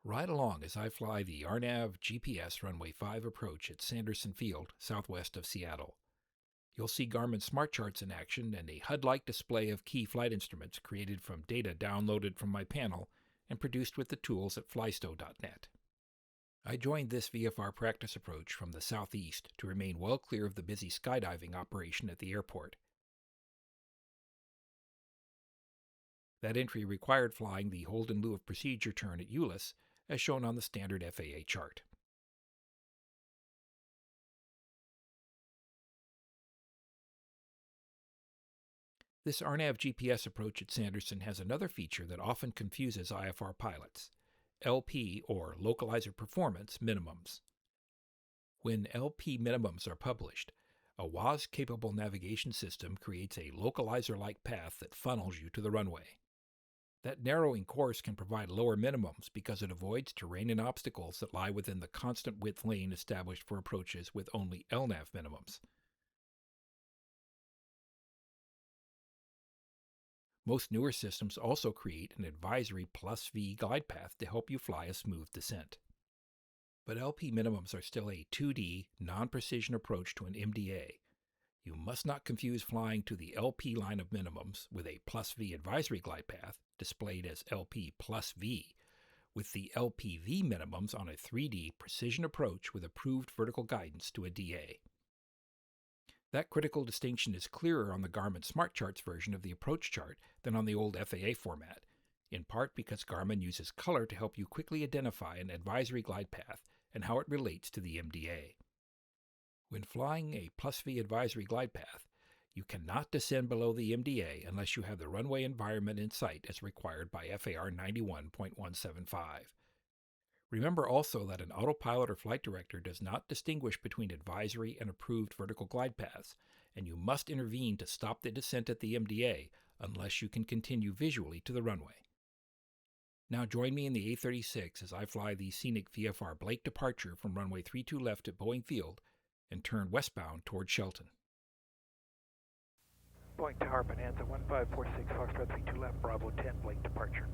Ride along as I fly the RNAV GPS runway 5 approach at Sanderson Field, southwest of Seattle. You'll see Garmin smart charts in action and a HUD-like display of key flight instruments created from data downloaded from my panel and produced with the tools at flysto.net. I joined this VFR practice approach from the southeast to remain well clear of the busy skydiving operation at the airport. That entry required flying the hold in lieu of procedure turn at ULESS, as shown on the standard FAA chart. This RNAV GPS approach at Sanderson has another feature that often confuses IFR pilots: LP, or localizer performance, minimums. When LP minimums are published, a WAAS-capable navigation system creates a localizer-like path that funnels you to the runway. That narrowing course can provide lower minimums because it avoids terrain and obstacles that lie within the constant width lane established for approaches with only LNAV minimums. Most newer systems also create an advisory+V glide path to help you fly a smooth descent. But LP minimums are still a 2D, non-precision approach to an MDA. You must not confuse flying to the LP line of minimums with a +V advisory glide path, displayed as LP+V, with the LP-V minimums on a 3D precision approach with approved vertical guidance to a DA. That critical distinction is clearer on the Garmin Smart Charts version of the approach chart than on the old FAA format, in part because Garmin uses color to help you quickly identify an advisory glide path and how it relates to the MDA. When flying a +V advisory glide path, you cannot descend below the MDA unless you have the runway environment in sight as required by FAR 91.175. Remember also that an autopilot or flight director does not distinguish between advisory and approved vertical glide paths, and you must intervene to stop the descent at the MDA unless you can continue visually to the runway. Now join me in the A36 as I fly the scenic VFR Blake departure from runway 32 left at Boeing Field and turn westbound toward Shelton. Boeing Tower, Bonanza 1546 Foxtrot 32 left, Bravo 10, Blake departure.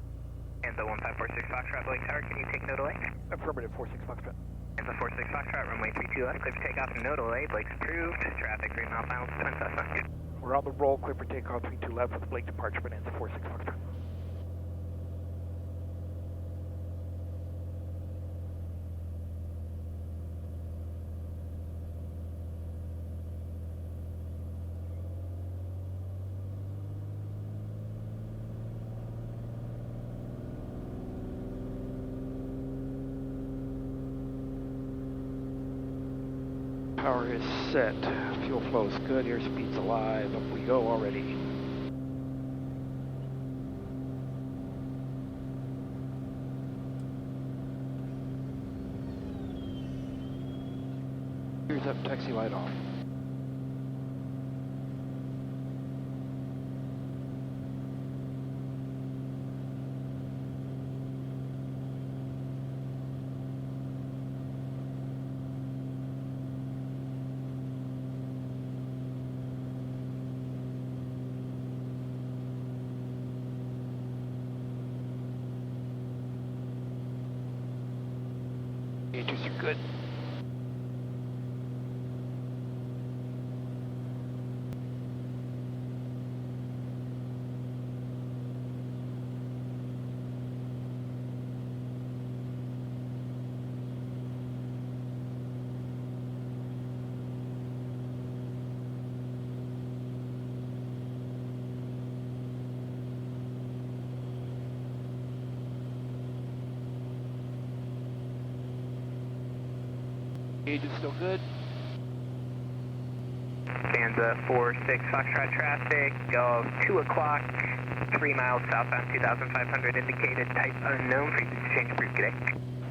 And the 1546 Foxtrot, Blake Tower, can you take node away? Affirmative, 46 Foxtrot. And the 46 Foxtrot, runway 32 left, clear for takeoff and node away. Blake's approved. Traffic 3 mile final, Twin Cessna. We're on the roll, clear for takeoff 32 left with Blake departure, Bonanza 46 Foxtrot. Power is set, fuel flow is good, airspeed's alive, up we go already. Here's up, taxi light off. Gauges are good. Gauge is still good. Stanza 46 Foxtrot traffic of 2 o'clock, 3 miles southbound 2,500 indicated, type unknown, frequency change approved, good day.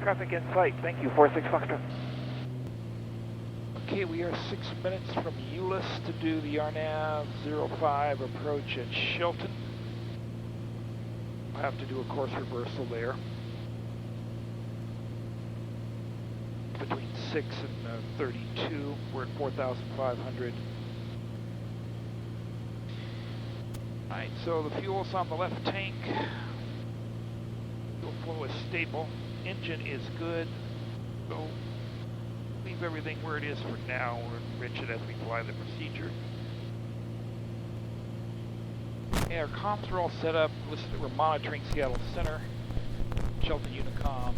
Traffic in sight, thank you, 46 Foxtrot. Okay, we are 6 minutes from ULESS to do the RNAV 05 approach at Shelton. I'll have to do a course reversal there. Between 6 and 32, we're at 4,500. Alright, so the fuel's on the left tank. Fuel flow is stable. engine is good, so leave everything where it is for now. We'll enrich it as we fly the procedure. Okay, our comms are all set up. We're monitoring Seattle Center, Shelton Unicom,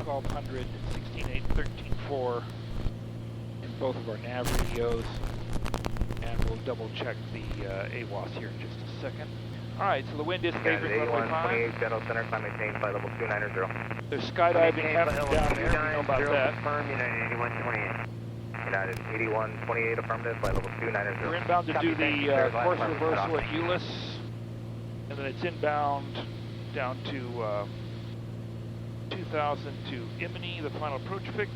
1200, 16.8, 13.4 in both of our nav radios. And we'll double check the AWAS here in just a second. Alright, so the wind is favoring runway 5. Seattle Center, climb maintain, flight level 290. There's skydiving happening down here, we know about that. Confirm, United 8128. United 8128, affirmative, flight level 290. We're inbound to do the course reversal at ULESS, and then it's inbound down to 2000 to Imini, the final approach fix.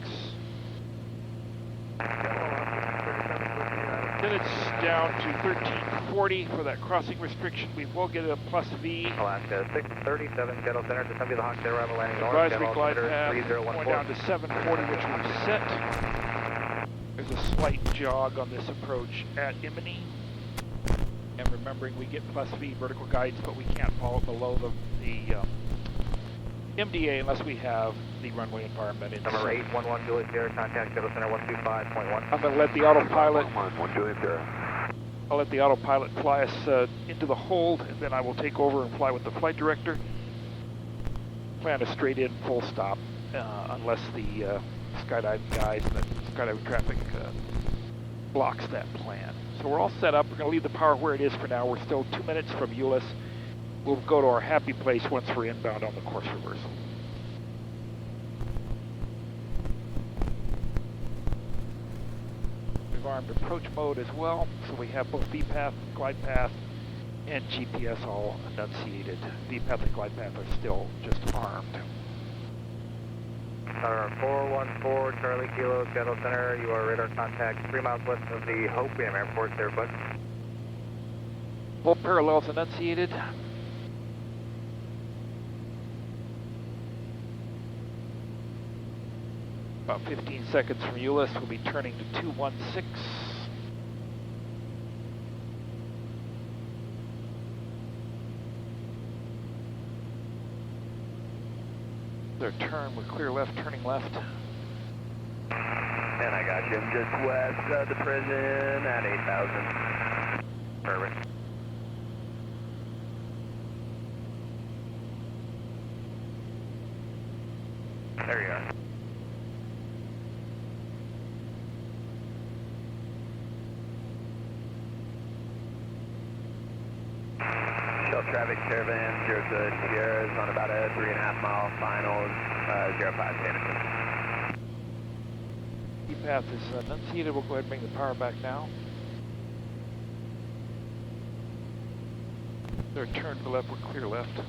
Then it's down to 1340 for that crossing restriction. We will get a +V. Alaska 637, Seattle Center, to the Hawk Tail arrival landing north. Advisory glide path going down to 740, which we've set. There's a slight jog on this approach at Imini. And remembering we get +V vertical guidance, but we can't fall below the MDA unless we have the runway environment in. Number 811 Juliet Sierra, contact Seattle Center 125.1. I'm going to let the autopilot. 1 Juliet Sierra. I'll let the autopilot fly us into the hold, and then I will take over and fly with the flight director. Plan a straight in, full stop, unless the skydiving guys and the skydiving traffic blocks that plan. So we're all set up. We're going to leave the power where it is for now. We're still 2 minutes from ULESS. We'll go to our happy place once we're inbound on the course reversal. We've armed approach mode as well, so we have both VPath, glide path, and GPS all enunciated. VPath and glide path are still just armed. 414 Charlie Kilo, Seattle Center. You are radar contact 3 miles west of the Hope Airport there, bud. Both parallels enunciated. About 15 seconds from ULESS, we'll be turning to 216. Their turn, we're clear left, turning left. And I got you just west of the prison at 8,000. Perfect. There you are. Traffic Caravan, 0 good, Sierra is on about a 3.5 mile finals, 05 Sanderson. VPath is enunciated, we'll go ahead and bring the power back now. They're turned to the left, we're clear left.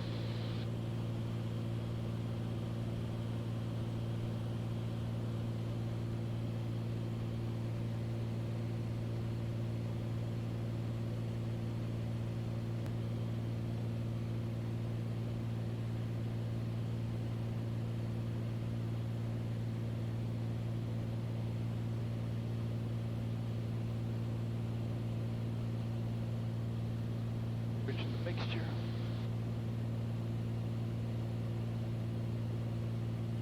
Mixture.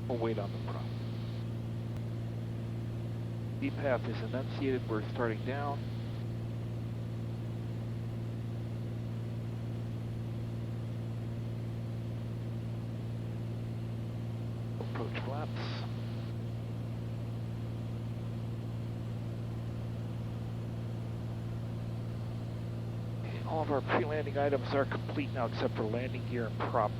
We'll wait on the prompt. VPath is enunciated, we're starting down. Approach flaps. All of our pre-landing items are complete now except for landing gear and prop.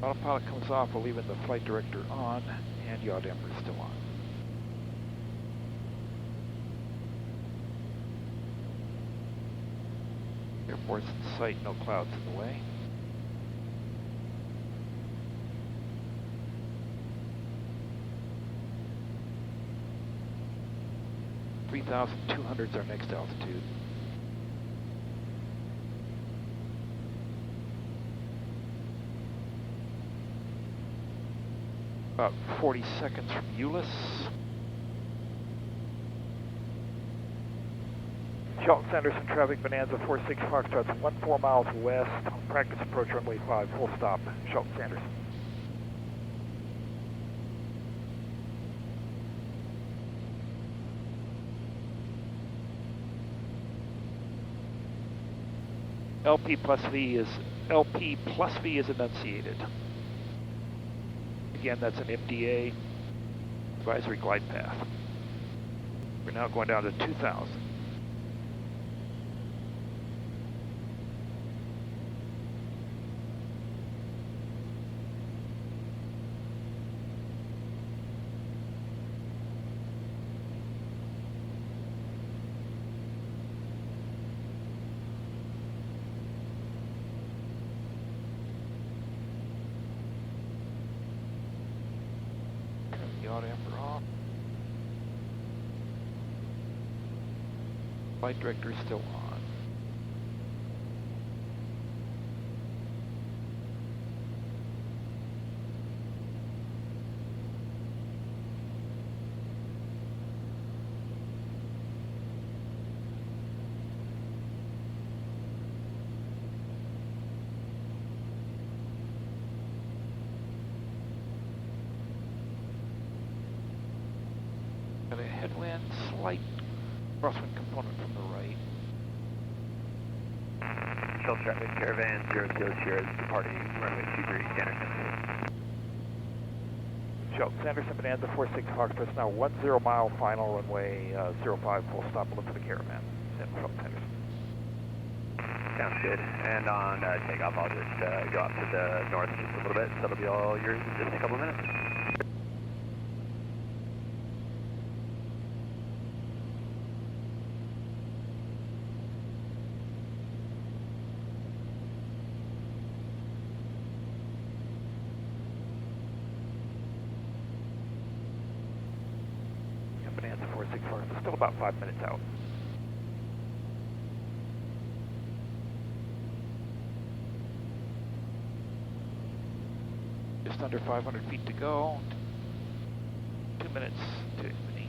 Autopilot comes off, we're leaving the flight director on, and yaw damper is still on. Airport's in sight, no clouds in the way. (3,200 is our next altitude. About 40 seconds from ULESS. Shelton Sanderson traffic, Bonanza 46 Foxtrot's 14 miles west, practice approach runway 5, full stop, Shelton Sanderson. LP+V is enunciated. Again, that's an MDA advisory glide path. We're now going down to 2,000. Amber off. Flight director is still on. Got a headwind, slight crosswind component from the right. Shell traffic, caravan 00 Sierra, departing runway 23, Sanderson. Shelton Sanderson, Bonanza 46 Foxtrot, now 10 mile final runway 05, full stop, look for the caravan. Shelton Sanderson. Sounds good. And on takeoff, I'll just go out to the north just a little bit, so that'll be all yours in just a couple of minutes. Bonanza 46 Foxtrot, still about 5 minutes out. Just under 500 feet to go. 2 minutes to Imini.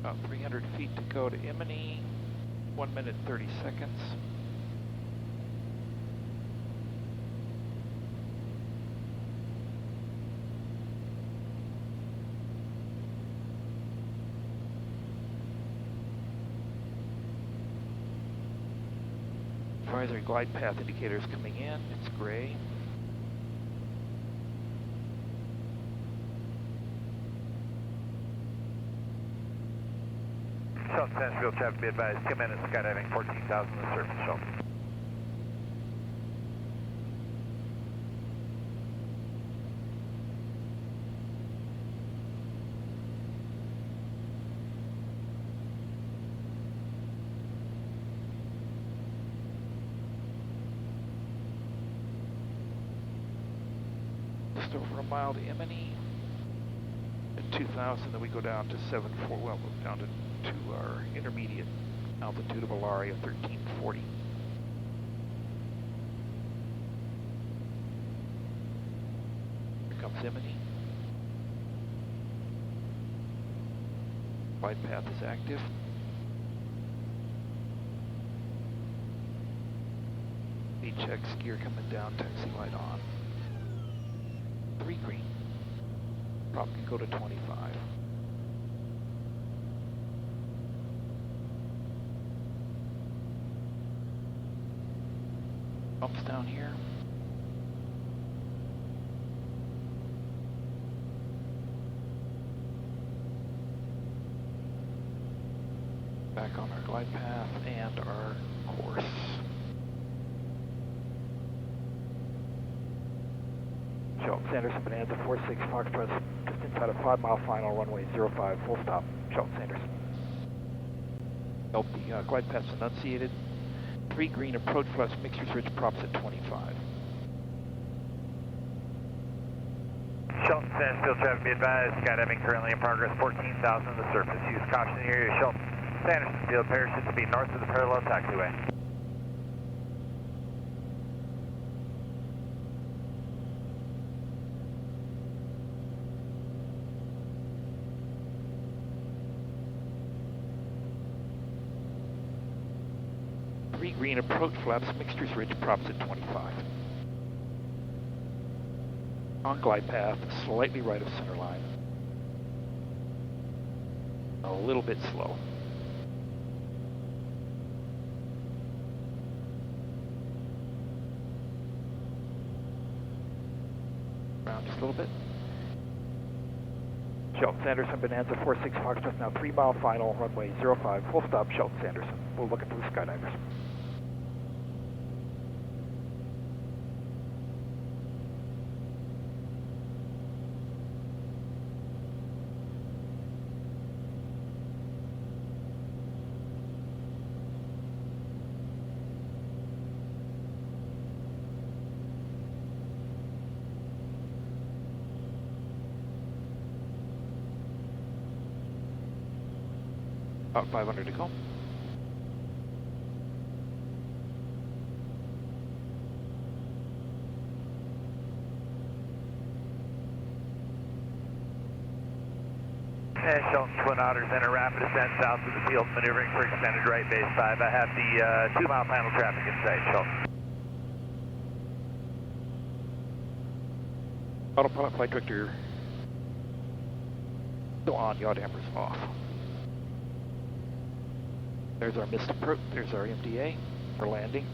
About 300 feet to go to Imini. 1 minute 30 seconds. Advisory glide path indicators coming in. It's gray. Shelton Sanderson traffic, be advised, 2 minutes skydiving, 14,000 to the surface, Shelton. Just over a mile to Imini. At 2,000, then we go down to 740. Well, down to our intermediate altitude of Alaria, 1340. Here comes Imini. Glide path is active. Speed checks, gear coming down, taxi light on. 3 green. Prop can go to 25. Bumps down here. Back on our glide path and our course. Shelton Sanderson, Bonanza 46 Foxtrot, just inside a 5 mile final, runway 05, full stop, Shelton Sanderson. LP glide path's enunciated. 3 green approach flash, mixers ridge props at 25. Shelton Sanderson traffic, be advised, skydiving currently in progress, 14,000 to the surface. Use caution in the area, Shelton Sanderson, field parachute to be north of the parallel taxiway. 3 green approach flaps, mixtures ridge, props at 25. On glide path, slightly right of center line. A little bit slow. Around just a little bit. Shelton Sanderson, Bonanza 46 Foxtrot, now 3 mile final, runway 05, full stop, Shelton Sanderson. We're looking for the skydivers. About 500 to go. Shelton Twin Otters, enter rapid ascent south of the field, maneuvering for extended right base 5. I have the 2 mile final traffic in sight, Shelton. Autopilot flight director still on, yaw dampers off. There's our missed approach, there's our MDA for landing.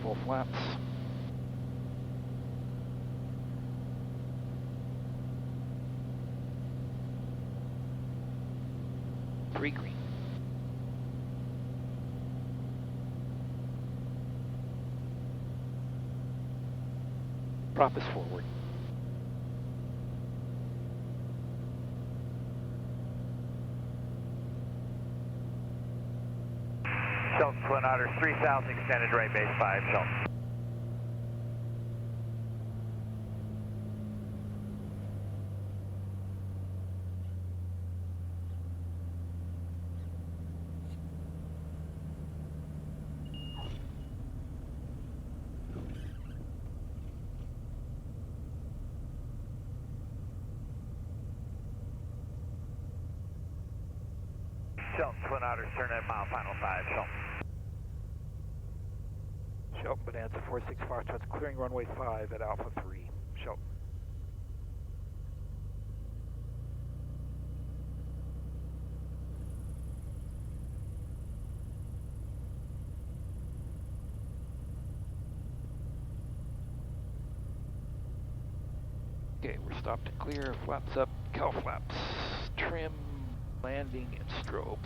Full flaps. Three green. Prop is forward. Shelton Twin Otters, 3 south, extended right base 5, Shelton. Shelton Twin Otters, turn at mile final 5, Shelton. Shelton Bonanza 46 Foxtrot's clearing runway 5 at Alpha 3. Shelton. Okay, we're stopped and clear, flaps up, cow flaps, trim, landing, and strobes.